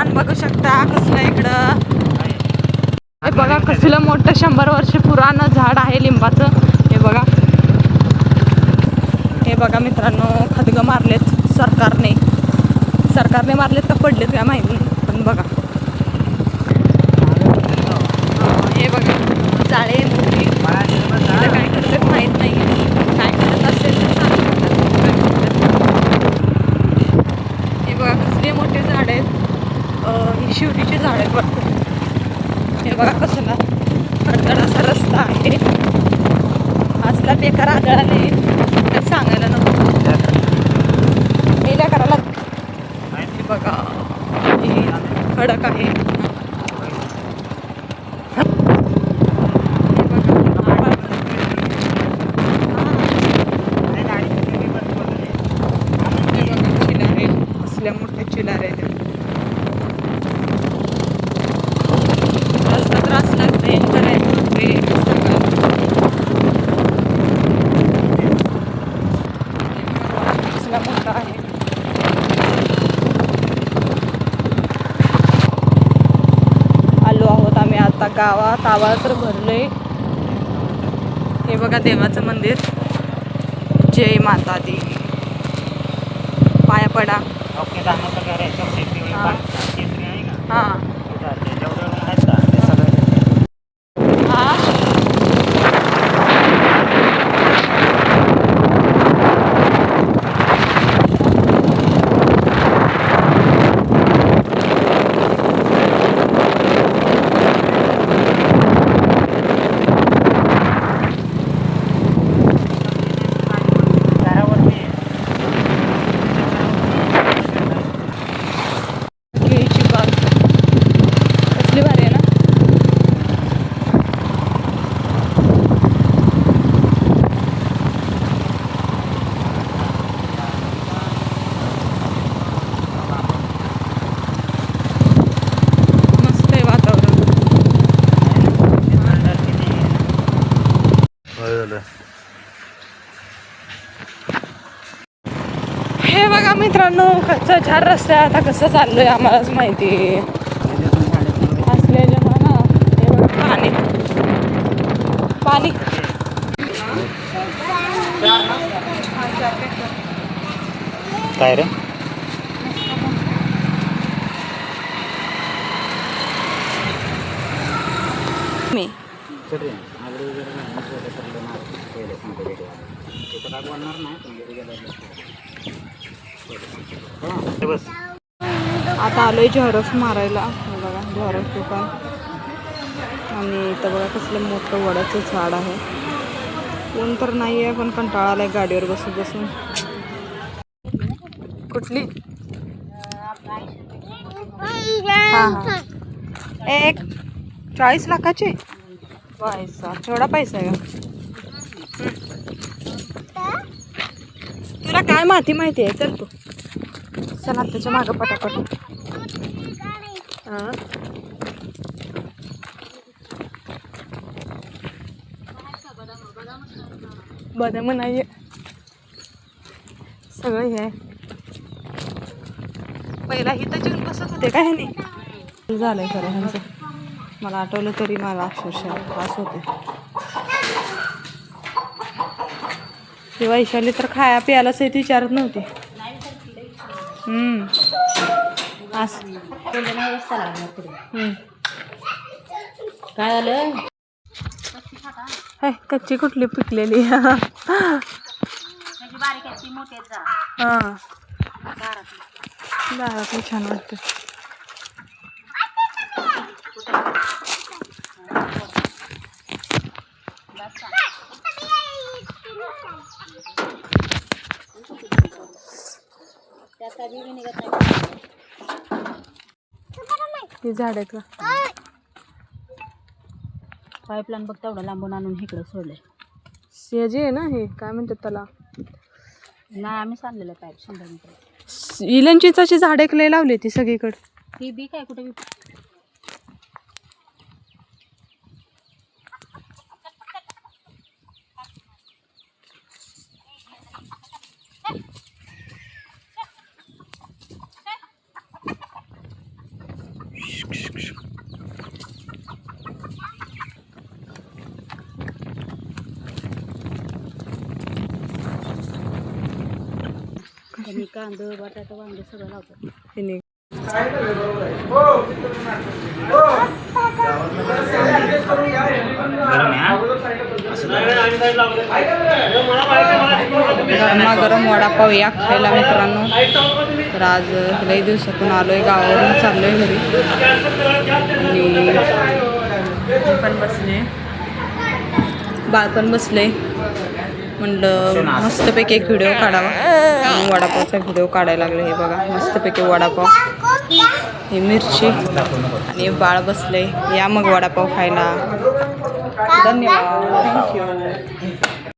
रान बघू शकता कसलं इकडं. हे बघा कसलं मोठं 100 वर्ष पुराण झाड आहे लिंबाचं. हे बघा, हे बघा मित्रांनो, खदगं मारलेत सरकारने मारलेत का पडलेत काय माहिती, पण बघा हे बघा जाळे मोठी. काय करतात माहीत नाही, काय करत असेल तर सांगा. हे बघा कसले मोठे झाड आहेत. ही शिवरीची झाड आहेत वाटतं. हे बघा कसला खडखड असा रस्ता आहे. असला बेकार आदळा नाही काय सांगायला नको. मेल्या करायला हे बघा हे खडक आहे. असल्या मोठ्या चिलार आहेत. रस्ता त्रास लागते मोठा आहे. आलो आहोत आम्ही आता गावात. आवाज तर भरलोय. हे बघा देवाचं मंदिर. जय माता दी. पाया पडा. हां हे बघा मित्रांनो, कच्चा झाड रस्ता आता कसं चाललोय आम्हालाच माहिती. असलेल्या ना हे बघा पाणी पाणी. काय रे मी आता आलोय झेरॉक्स मारायला. बघा झेरॉक्स दुकान. आणि इथं बघा कसलं मोठं वडाचं झाड आहे. कोण तर नाही आहे, पण कंटाळा आलाय गाडीवर बसून बसून. कुठली? हां एक 40 लाखाची पैसा. थोडा पैसा आहे का? तुला काय माहिती आहे? चल तू चला त्याच्या मागं पटापट. बदाम नाहीये, सगळं हे आहे. पहिला हिथं जेवून बसत होते काय नाही झालंय खरं ह्यांचं. मला आठवलं तरी मला अक्षरशः त्रास होते. ही वैशाली तर खाया प्यायला सहित विचारत नव्हती. काय झालं? कच्ची कुठली पिकलेली. हां दारातली छान वाटते. हे झाड आहेत का? पाईपलाईन बघ तेवढं लांबून आणून इकडं सोडले. जे आहे ना, हे काय म्हणतात त्याला? नाही आम्ही सांगलेलं पाईप 100 मीटर. इलंचीची झाडे लय लावली ती सगळीकडे. ती बी काय कुठे बी आणि कांदा बटाटा वांगे सगळं लावतात. तिने गरम आहे हा? असं गरमा गरम वडापाव या खायला मित्रांनो. तर आज लई दिवसातून आलोय गावावरून चाललोय घरी आणि मी पण बसले बाळ पण बसले. म्हणलं मस्तपैकी एक व्हिडिओ काढावा म्हणून वडापावचा व्हिडिओ काढायला लागले. हे बघा मस्तपैकी वडापाव, ही मिरची आणि बाळ बसले. या मग वडापाव खायला. धन्यवाद, थँक्यू.